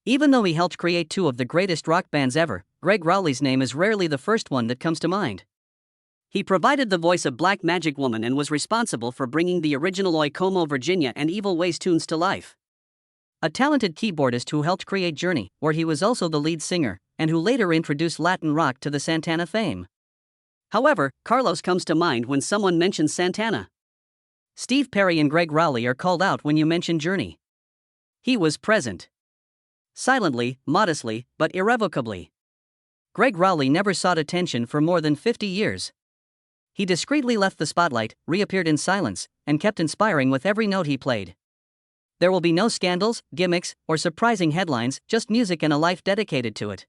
Even though he helped create two of the greatest rock bands ever, Gregg Rolie's name is rarely the first one that comes to mind. He provided the voice of Black Magic Woman and was responsible for bringing the original Oye Como Virginia and Evil Ways tunes to life. A talented keyboardist who helped create Journey, where he was also the lead singer, and who later introduced Latin rock to the Santana fame. However, Carlos comes to mind when someone mentions Santana. Steve Perry and Gregg Rolie are called out when you mention Journey. He was present. Silently, modestly, but irrevocably. Gregg Rolie never sought attention for more than 50 years. He discreetly left the spotlight, reappeared in silence, and kept inspiring with every note he played. There will be no scandals, gimmicks, or surprising headlines, just music and a life dedicated to it.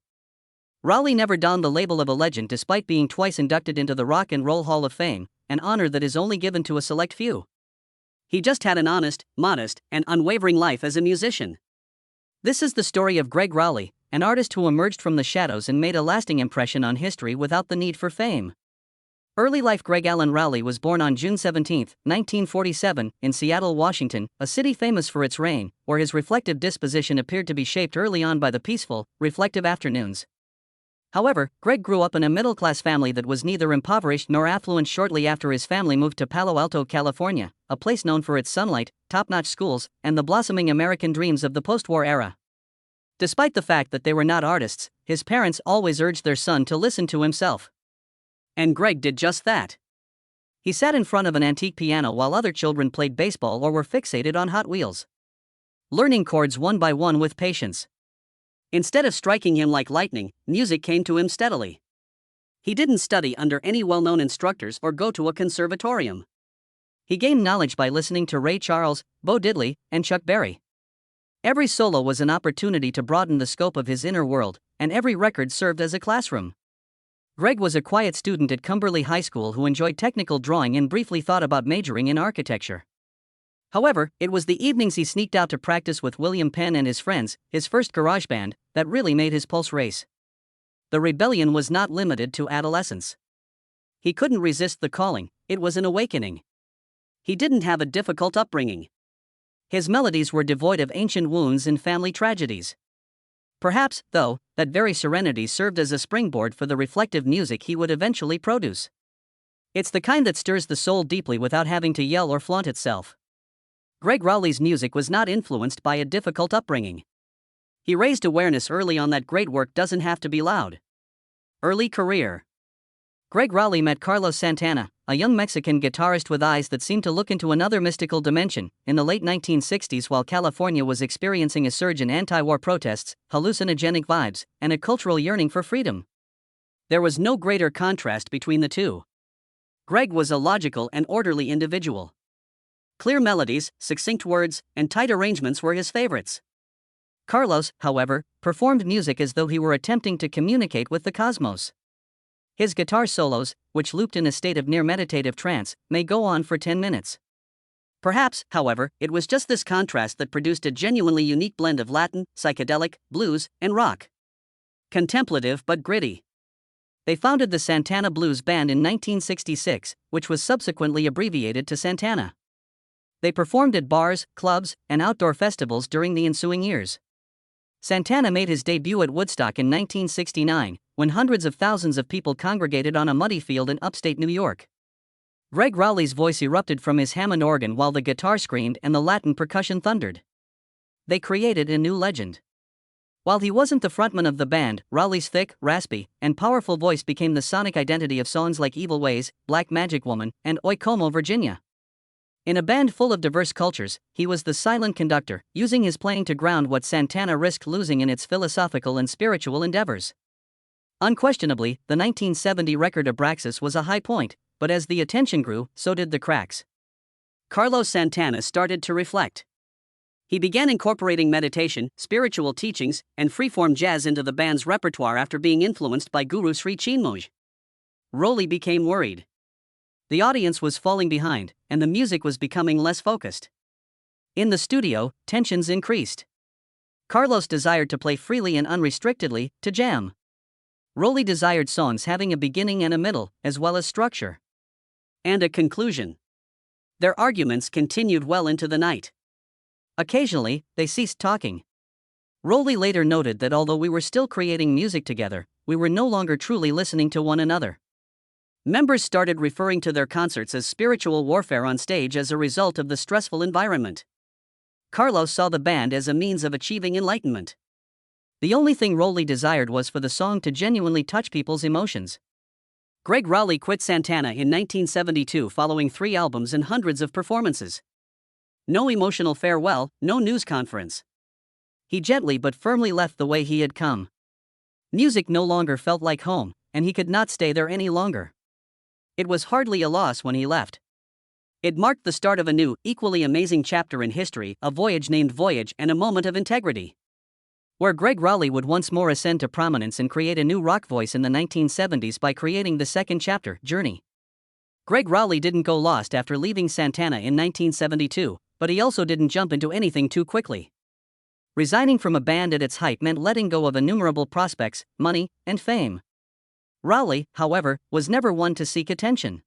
Rolie never donned the label of a legend despite being twice inducted into the Rock and Roll Hall of Fame, an honor that is only given to a select few. He just had an honest, modest, and unwavering life as a musician. This is the story of Gregg Rolie, an artist who emerged from the shadows and made a lasting impression on history without the need for fame. Early life. Gregg Allen Rolie was born on June 17, 1947, in Seattle, Washington, a city famous for its rain, where his reflective disposition appeared to be shaped early on by the peaceful, reflective afternoons. However, Gregg grew up in a middle-class family that was neither impoverished nor affluent. Shortly after his family moved to Palo Alto, California, a place known for its sunlight, top-notch schools, and the blossoming American dreams of the post-war era. Despite the fact that they were not artists, his parents always urged their son to listen to himself. And Gregg did just that. He sat in front of an antique piano while other children played baseball or were fixated on Hot Wheels, learning chords one by one with patience. Instead of striking him like lightning, music came to him steadily. He didn't study under any well-known instructors or go to a conservatorium. He gained knowledge by listening to Ray Charles, Bo Diddley, and Chuck Berry. Every solo was an opportunity to broaden the scope of his inner world, and every record served as a classroom. Gregg was a quiet student at Cumberly High School who enjoyed technical drawing and briefly thought about majoring in architecture. However, it was the evenings he sneaked out to practice with William Penn and his friends, his first garage band, that really made his pulse race. The rebellion was not limited to adolescence. He couldn't resist the calling, it was an awakening. He didn't have a difficult upbringing. His melodies were devoid of ancient wounds and family tragedies. Perhaps, though, that very serenity served as a springboard for the reflective music he would eventually produce. It's the kind that stirs the soul deeply without having to yell or flaunt itself. Gregg Rolie's music was not influenced by a difficult upbringing. He raised awareness early on that great work doesn't have to be loud. Early career. Gregg Rolie met Carlos Santana, a young Mexican guitarist with eyes that seemed to look into another mystical dimension, in the late 1960s while California was experiencing a surge in anti-war protests, hallucinogenic vibes, and a cultural yearning for freedom. There was no greater contrast between the two. Gregg was a logical and orderly individual. Clear melodies, succinct words, and tight arrangements were his favorites. Carlos, however, performed music as though he were attempting to communicate with the cosmos. His guitar solos, which looped in a state of near meditative trance, may go on for 10 minutes. Perhaps, however, it was just this contrast that produced a genuinely unique blend of Latin, psychedelic, blues, and rock. Contemplative but gritty. They founded the Santana Blues Band in 1966, which was subsequently abbreviated to Santana. They performed at bars, clubs, and outdoor festivals during the ensuing years. Santana made his debut at Woodstock in 1969, when hundreds of thousands of people congregated on a muddy field in upstate New York. Gregg Rolie's voice erupted from his Hammond organ while the guitar screamed and the Latin percussion thundered. They created a new legend. While he wasn't the frontman of the band, Rolie's thick, raspy, and powerful voice became the sonic identity of songs like Evil Ways, Black Magic Woman, and Oye Como Virginia. In a band full of diverse cultures, he was the silent conductor, using his playing to ground what Santana risked losing in its philosophical and spiritual endeavors. Unquestionably, the 1970 record Abraxas was a high point, but as the attention grew, so did the cracks. Carlos Santana started to reflect. He began incorporating meditation, spiritual teachings, and freeform jazz into the band's repertoire after being influenced by Guru Sri Chinmoy. Rolie became worried. The audience was falling behind, and the music was becoming less focused. In the studio, tensions increased. Carlos desired to play freely and unrestrictedly, to jam. Rolie desired songs having a beginning and a middle, as well as structure. And a conclusion. Their arguments continued well into the night. Occasionally, they ceased talking. Rolie later noted that although we were still creating music together, we were no longer truly listening to one another. Members started referring to their concerts as spiritual warfare on stage as a result of the stressful environment. Carlos saw the band as a means of achieving enlightenment. The only thing Rolie desired was for the song to genuinely touch people's emotions. Gregg Rolie quit Santana in 1972 following 3 albums and hundreds of performances. No emotional farewell, no news conference. He gently but firmly left the way he had come. Music no longer felt like home, and he could not stay there any longer. It was hardly a loss when he left. It marked the start of a new, equally amazing chapter in history, a voyage named Voyage and a moment of integrity. Where Gregg Rolie would once more ascend to prominence and create a new rock voice in the 1970s by creating the second chapter, Journey. Gregg Rolie didn't go lost after leaving Santana in 1972, but he also didn't jump into anything too quickly. Resigning from a band at its height meant letting go of innumerable prospects, money, and fame. Rolie, however, was never one to seek attention.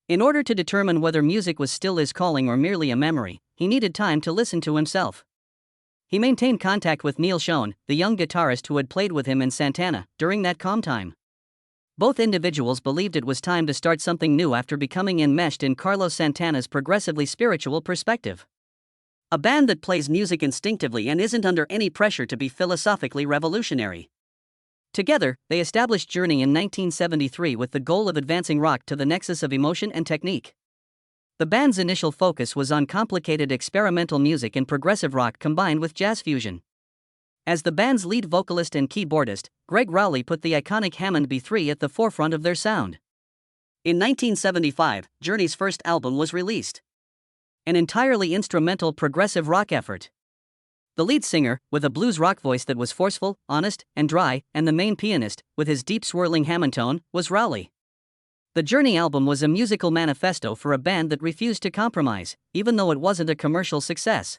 In order to determine whether music was still his calling or merely a memory, he needed time to listen to himself. He maintained contact with Neil Schon, the young guitarist who had played with him in Santana, during that calm time. Both individuals believed it was time to start something new after becoming enmeshed in Carlos Santana's progressively spiritual perspective. A band that plays music instinctively and isn't under any pressure to be philosophically revolutionary. Together, they established Journey in 1973 with the goal of advancing rock to the nexus of emotion and technique. The band's initial focus was on complicated experimental music and progressive rock combined with jazz fusion. As the band's lead vocalist and keyboardist, Gregg Rolie put the iconic Hammond B3 at the forefront of their sound. In 1975, Journey's first album was released. An entirely instrumental progressive rock effort. The lead singer, with a blues rock voice that was forceful, honest, and dry, and the main pianist, with his deep swirling Hammond tone, was Rolie. The Journey album was a musical manifesto for a band that refused to compromise, even though it wasn't a commercial success.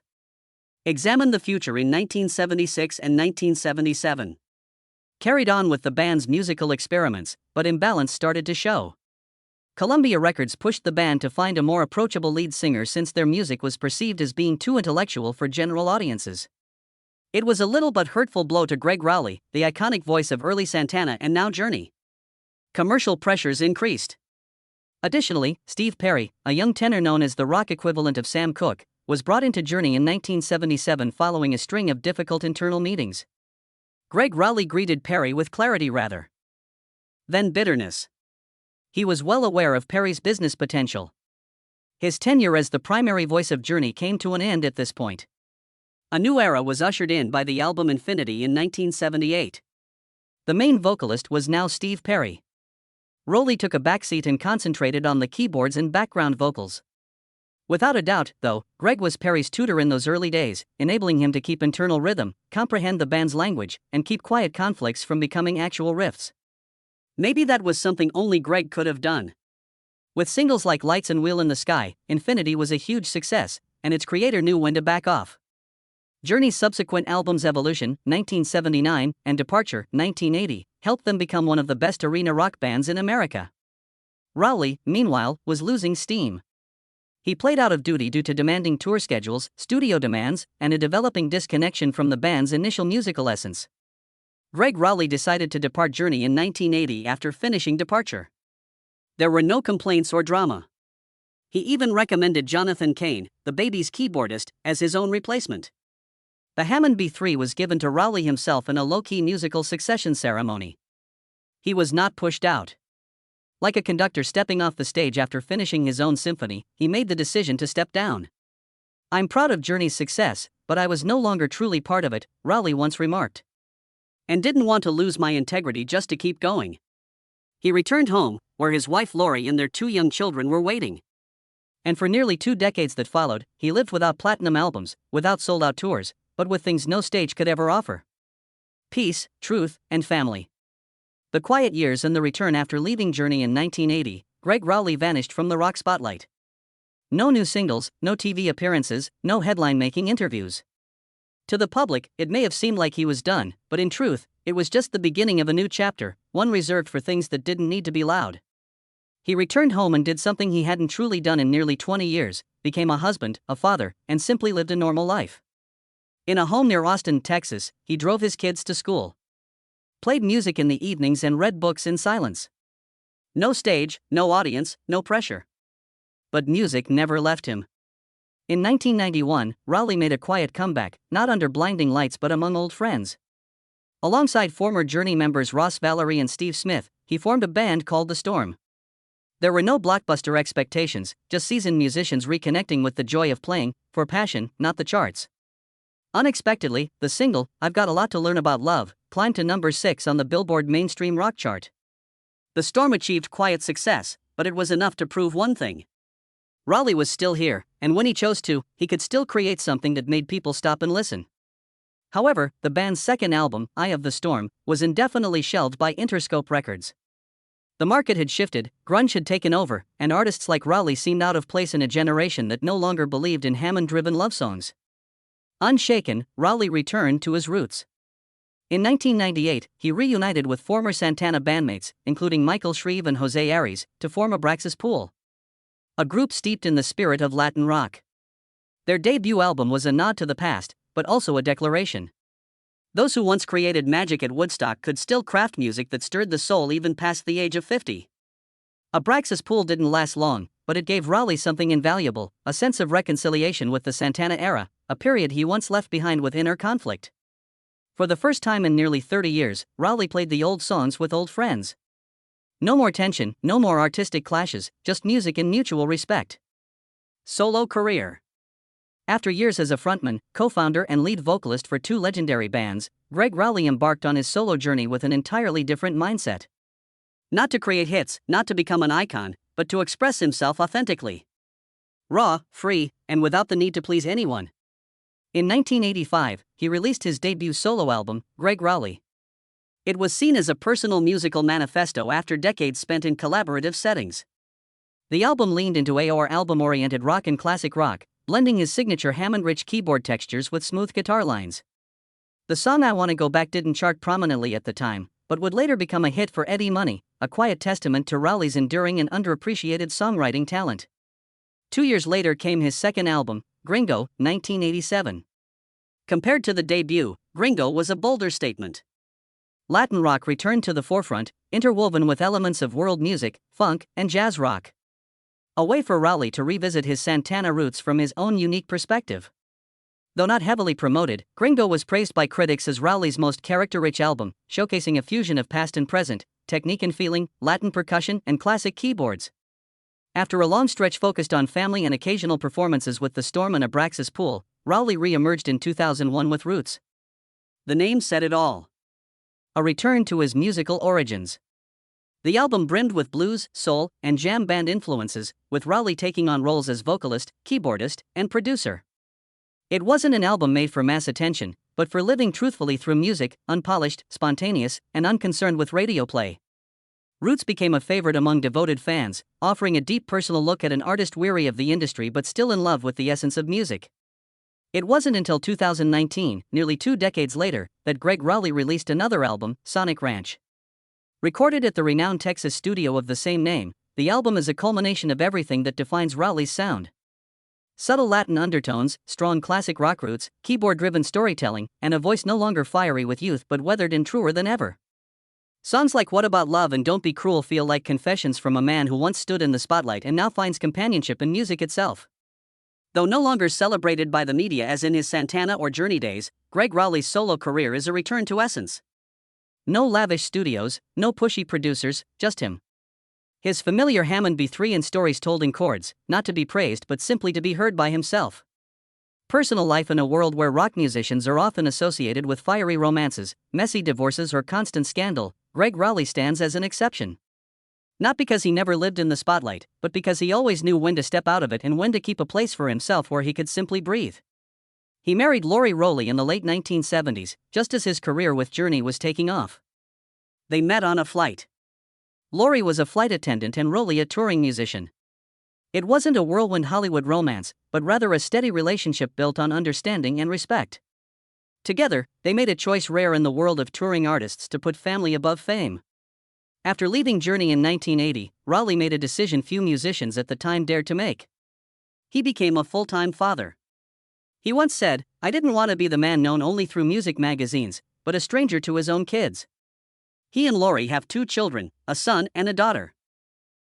Examine the Future in 1976 and 1977. Carried on with the band's musical experiments, but imbalance started to show. Columbia Records pushed the band to find a more approachable lead singer since their music was perceived as being too intellectual for general audiences. It was a little but hurtful blow to Gregg Rolie, the iconic voice of early Santana and now Journey. Commercial pressures increased. Additionally, Steve Perry, a young tenor known as the rock equivalent of Sam Cooke, was brought into Journey in 1977 following a string of difficult internal meetings. Gregg Rolie greeted Perry with clarity rather than bitterness. He was well aware of Perry's business potential. His tenure as the primary voice of Journey came to an end at this point. A new era was ushered in by the album Infinity in 1978. The main vocalist was now Steve Perry. Rolie took a backseat and concentrated on the keyboards and background vocals. Without a doubt, though, Gregg was Perry's tutor in those early days, enabling him to keep internal rhythm, comprehend the band's language, and keep quiet conflicts from becoming actual riffs. Maybe that was something only Gregg could have done. With singles like Lights and Wheel in the Sky, Infinity was a huge success, and its creator knew when to back off. Journey's subsequent albums Evolution, 1979, and Departure, 1980, helped them become one of the best arena rock bands in America. Rolie, meanwhile, was losing steam. He played out of duty due to demanding tour schedules, studio demands, and a developing disconnection from the band's initial musical essence. Gregg Rolie decided to depart Journey in 1980 after finishing Departure. There were no complaints or drama. He even recommended Jonathan Cain, the Baby's keyboardist, as his own replacement. The Hammond B3 was given to Rolie himself in a low-key musical succession ceremony. He was not pushed out. Like a conductor stepping off the stage after finishing his own symphony, he made the decision to step down. "I'm proud of Journey's success, but I was no longer truly part of it," Rolie once remarked. "And didn't want to lose my integrity just to keep going." He returned home, where his wife Lori and their 2 young children were waiting. And for nearly 2 decades that followed, he lived without platinum albums, without sold-out tours, but with things no stage could ever offer: peace, truth, and family. The quiet years and the return after leaving Journey in 1980, Gregg Rolie vanished from the rock spotlight. No new singles, no TV appearances, no headline-making interviews. To the public, it may have seemed like he was done, but in truth, it was just the beginning of a new chapter, one reserved for things that didn't need to be loud. He returned home and did something he hadn't truly done in nearly 20 years, became a husband, a father, and simply lived a normal life. In a home near Austin, Texas, he drove his kids to school, played music in the evenings, and read books in silence. No stage, no audience, no pressure. But music never left him. In 1991, Rolie made a quiet comeback, not under blinding lights but among old friends. Alongside former Journey members Ross Valerie and Steve Smith, he formed a band called The Storm. There were no blockbuster expectations, just seasoned musicians reconnecting with the joy of playing, for passion, not the charts. Unexpectedly, the single, I've Got a Lot to Learn About Love, climbed to number 6 on the Billboard mainstream rock chart. The Storm achieved quiet success, but it was enough to prove one thing. Rolie was still here, and when he chose to, he could still create something that made people stop and listen. However, the band's second album, Eye of the Storm, was indefinitely shelved by Interscope Records. The market had shifted, grunge had taken over, and artists like Rolie seemed out of place in a generation that no longer believed in Hammond-driven love songs. Unshaken, Rolie returned to his roots. In 1998, he reunited with former Santana bandmates, including Michael Shreve and Jose Arias, to form Abraxas Pool, a group steeped in the spirit of Latin rock. Their debut album was a nod to the past, but also a declaration. Those who once created magic at Woodstock could still craft music that stirred the soul even past the age of 50. Abraxas Pool didn't last long, but it gave Rolie something invaluable, a sense of reconciliation with the Santana era, a period he once left behind with inner conflict. For the first time in nearly 30 years, Rolie played the old songs with old friends. No more tension, no more artistic clashes, just music and mutual respect. Solo career. After years as a frontman, co-founder and lead vocalist for two legendary bands, Gregg Rolie embarked on his solo journey with an entirely different mindset. Not to create hits, not to become an icon, but to express himself authentically. Raw, free, and without the need to please anyone. In 1985, he released his debut solo album, Gregg Rolie. It was seen as a personal musical manifesto after decades spent in collaborative settings. The album leaned into AOR album-oriented rock and classic rock, blending his signature Hammond-rich keyboard textures with smooth guitar lines. The song I Wanna Go Back didn't chart prominently at the time, but would later become a hit for Eddie Money, a quiet testament to Rolie's enduring and underappreciated songwriting talent. 2 years later came his second album, Gringo, 1987. Compared to the debut, Gringo was a bolder statement. Latin rock returned to the forefront, interwoven with elements of world music, funk, and jazz rock. A way for Rolie to revisit his Santana roots from his own unique perspective. Though not heavily promoted, Gringo was praised by critics as Rolie's most character-rich album, showcasing a fusion of past and present, technique and feeling, Latin percussion, and classic keyboards. After a long stretch focused on family and occasional performances with The Storm and Abraxas Pool, Rolie re-emerged in 2001 with Roots. The name said it all. A return to his musical origins. The album brimmed with blues, soul, and jam band influences, with Rolie taking on roles as vocalist, keyboardist, and producer. It wasn't an album made for mass attention, but for living truthfully through music, unpolished, spontaneous, and unconcerned with radio play. Roots became a favorite among devoted fans, offering a deep personal look at an artist weary of the industry but still in love with the essence of music. It wasn't until 2019, nearly 2 decades later, that Gregg Rolie released another album, Sonic Ranch. Recorded at the renowned Texas studio of the same name, the album is a culmination of everything that defines Rolie's sound. Subtle Latin undertones, strong classic rock roots, keyboard-driven storytelling, and a voice no longer fiery with youth but weathered and truer than ever. Songs like What About Love and Don't Be Cruel feel like confessions from a man who once stood in the spotlight and now finds companionship in music itself. Though no longer celebrated by the media as in his Santana or Journey days, Gregg Rolie's solo career is a return to essence. No lavish studios, no pushy producers, just him. His familiar Hammond B3 and stories told in chords, not to be praised but simply to be heard by himself. Personal life in a world where rock musicians are often associated with fiery romances, messy divorces or constant scandal, Gregg Rolie stands as an exception. Not because he never lived in the spotlight, but because he always knew when to step out of it and when to keep a place for himself where he could simply breathe. He married Lori Rolie in the late 1970s, just as his career with Journey was taking off. They met on a flight. Lori was a flight attendant and Rolie a touring musician. It wasn't a whirlwind Hollywood romance, but rather a steady relationship built on understanding and respect. Together, they made a choice rare in the world of touring artists to put family above fame. After leaving Journey in 1980, Rolie made a decision few musicians at the time dared to make. He became a full-time father. He once said, I didn't want to be the man known only through music magazines, but a stranger to his own kids. He and Lori have 2 children, a son and a daughter.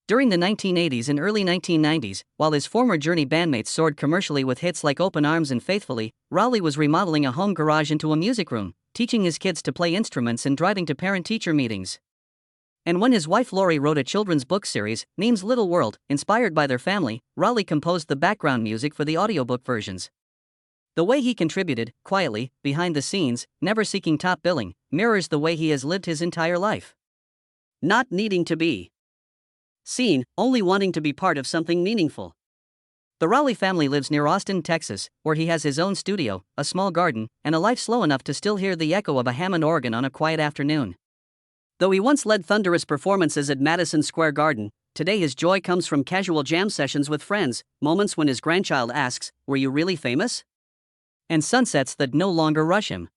During the 1980s and early 1990s, while his former Journey bandmates soared commercially with hits like Open Arms and Faithfully, Rolie was remodeling a home garage into a music room, teaching his kids to play instruments and driving to parent-teacher meetings. And when his wife Lori wrote a children's book series, Neem's Little World, inspired by their family, Rolie composed the background music for the audiobook versions. The way he contributed, quietly, behind the scenes, never seeking top billing, mirrors the way he has lived his entire life. Not needing to be seen, only wanting to be part of something meaningful. The Rolie family lives near Austin, Texas, where he has his own studio, a small garden, and a life slow enough to still hear the echo of a Hammond organ on a quiet afternoon. Though he once led thunderous performances at Madison Square Garden, today his joy comes from casual jam sessions with friends, moments when his grandchild asks, "Were you really famous?" and sunsets that no longer rush him.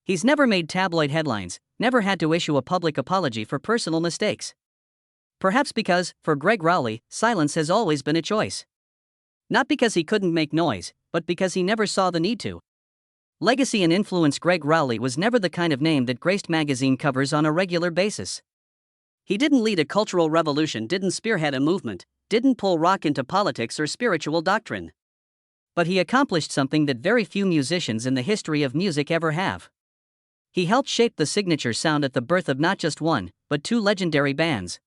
He's never made tabloid headlines, never had to issue a public apology for personal mistakes. Perhaps because, for Gregg Rolie, silence has always been a choice. Not because he couldn't make noise, but because he never saw the need to. Legacy and influence. Gregg Rolie was never the kind of name that graced magazine covers on a regular basis. He didn't lead a cultural revolution, didn't spearhead a movement, didn't pull rock into politics or spiritual doctrine. But he accomplished something that very few musicians in the history of music ever have. He helped shape the signature sound at the birth of not just one, but 2 legendary bands.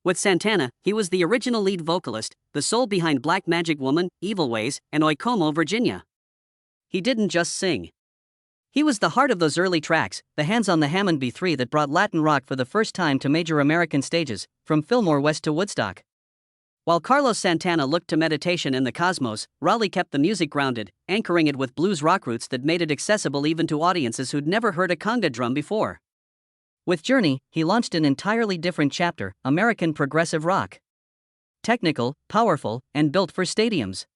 With Santana, he was the original lead vocalist, the soul behind Black Magic Woman, Evil Ways, and Oye Como Va. He didn't just sing. He was the heart of those early tracks, the hands on the Hammond B3 that brought Latin rock for the first time to major American stages, from Fillmore West to Woodstock. While Carlos Santana looked to meditation and the cosmos, Rolie kept the music grounded, anchoring it with blues rock roots that made it accessible even to audiences who'd never heard a conga drum before. With Journey, he launched an entirely different chapter, American progressive rock. Technical, powerful, and built for stadiums.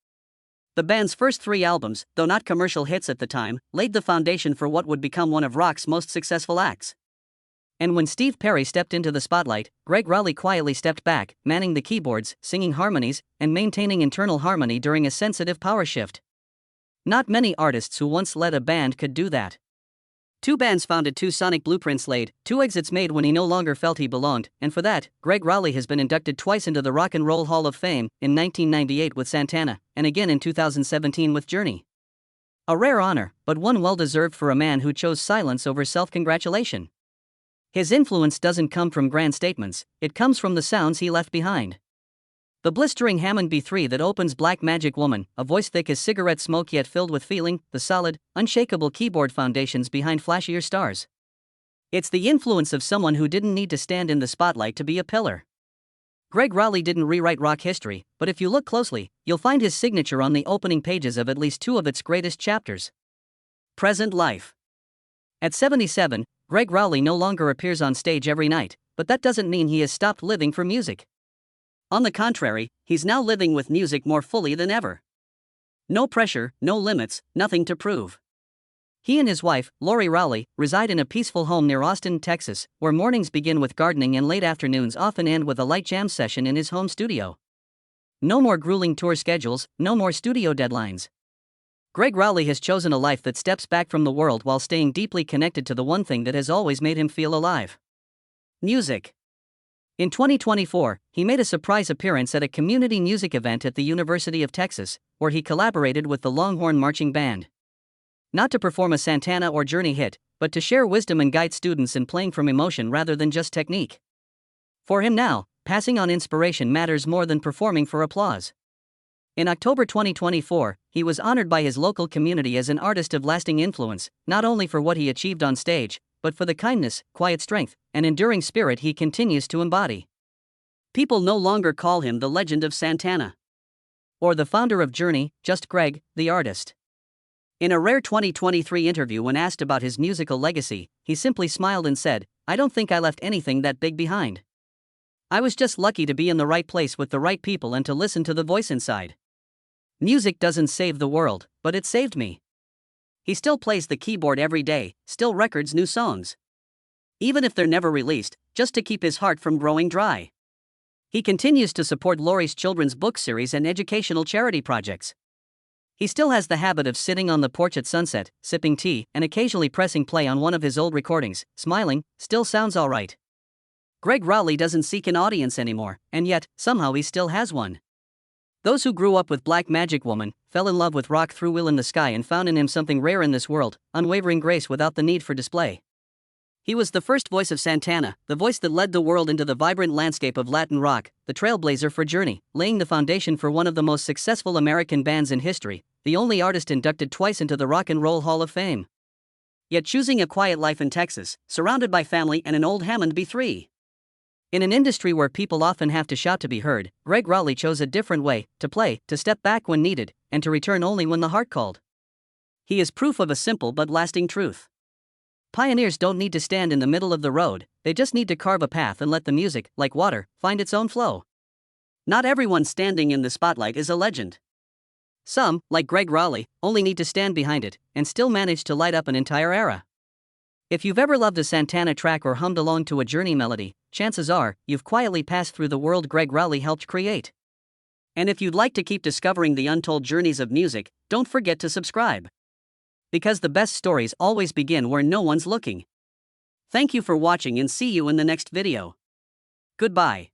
The band's first 3 albums, though not commercial hits at the time, laid the foundation for what would become one of rock's most successful acts. And when Steve Perry stepped into the spotlight, Gregg Rolie quietly stepped back, manning the keyboards, singing harmonies, and maintaining internal harmony during a sensitive power shift. Not many artists who once led a band could do that. 2 bands founded, 2 sonic blueprints laid, 2 exits made when he no longer felt he belonged, and for that, Gregg Rolie has been inducted twice into the Rock and Roll Hall of Fame, in 1998 with Santana, and again in 2017 with Journey. A rare honor, but one well-deserved for a man who chose silence over self-congratulation. His influence doesn't come from grand statements, it comes from the sounds he left behind. The blistering Hammond B3 that opens Black Magic Woman, a voice thick as cigarette smoke yet filled with feeling, the solid, unshakable keyboard foundations behind flashier stars. It's the influence of someone who didn't need to stand in the spotlight to be a pillar. Gregg Rolie didn't rewrite rock history, but if you look closely, you'll find his signature on the opening pages of at least 2 of its greatest chapters. Present life. At 77, Gregg Rolie no longer appears on stage every night, but that doesn't mean he has stopped living for music. On the contrary, he's now living with music more fully than ever. No pressure, no limits, nothing to prove. He and his wife, Lori Rolie, reside in a peaceful home near Austin, Texas, where mornings begin with gardening and late afternoons often end with a light jam session in his home studio. No more grueling tour schedules, no more studio deadlines. Gregg Rolie has chosen a life that steps back from the world while staying deeply connected to the one thing that has always made him feel alive: music. In 2024, he made a surprise appearance at a community music event at the University of Texas, where he collaborated with the Longhorn Marching Band. Not to perform a Santana or Journey hit, but to share wisdom and guide students in playing from emotion rather than just technique. For him now, passing on inspiration matters more than performing for applause. In October 2024, he was honored by his local community as an artist of lasting influence, not only for what he achieved on stage, but for the kindness, quiet strength, and enduring spirit he continues to embody. People no longer call him the legend of Santana or the founder of Journey, just Gregg, the artist. In a rare 2023 interview when asked about his musical legacy, he simply smiled and said, "I don't think I left anything that big behind. I was just lucky to be in the right place with the right people and to listen to the voice inside. Music doesn't save the world, but it saved me." He still plays the keyboard every day, still records new songs. Even if they're never released, just to keep his heart from growing dry. He continues to support Lori's children's book series and educational charity projects. He still has the habit of sitting on the porch at sunset, sipping tea, and occasionally pressing play on one of his old recordings, smiling, still sounds alright. Gregg Rolie doesn't seek an audience anymore, and yet, somehow he still has one. Those who grew up with Black Magic Woman fell in love with rock through Will in the Sky and found in him something rare in this world, unwavering grace without the need for display. He was the first voice of Santana, the voice that led the world into the vibrant landscape of Latin rock, the trailblazer for Journey, laying the foundation for one of the most successful American bands in history, the only artist inducted twice into the Rock and Roll Hall of Fame. Yet choosing a quiet life in Texas, surrounded by family and an old Hammond B3. In an industry where people often have to shout to be heard, Gregg Rolie chose a different way to play, to step back when needed, and to return only when the heart called. He is proof of a simple but lasting truth. Pioneers don't need to stand in the middle of the road, they just need to carve a path and let the music, like water, find its own flow. Not everyone standing in the spotlight is a legend. Some, like Gregg Rolie, only need to stand behind it, and still manage to light up an entire era. If you've ever loved a Santana track or hummed along to a Journey melody, chances are, you've quietly passed through the world Gregg Rolie helped create. And if you'd like to keep discovering the untold journeys of music, don't forget to subscribe. Because the best stories always begin where no one's looking. Thank you for watching and see you in the next video. Goodbye.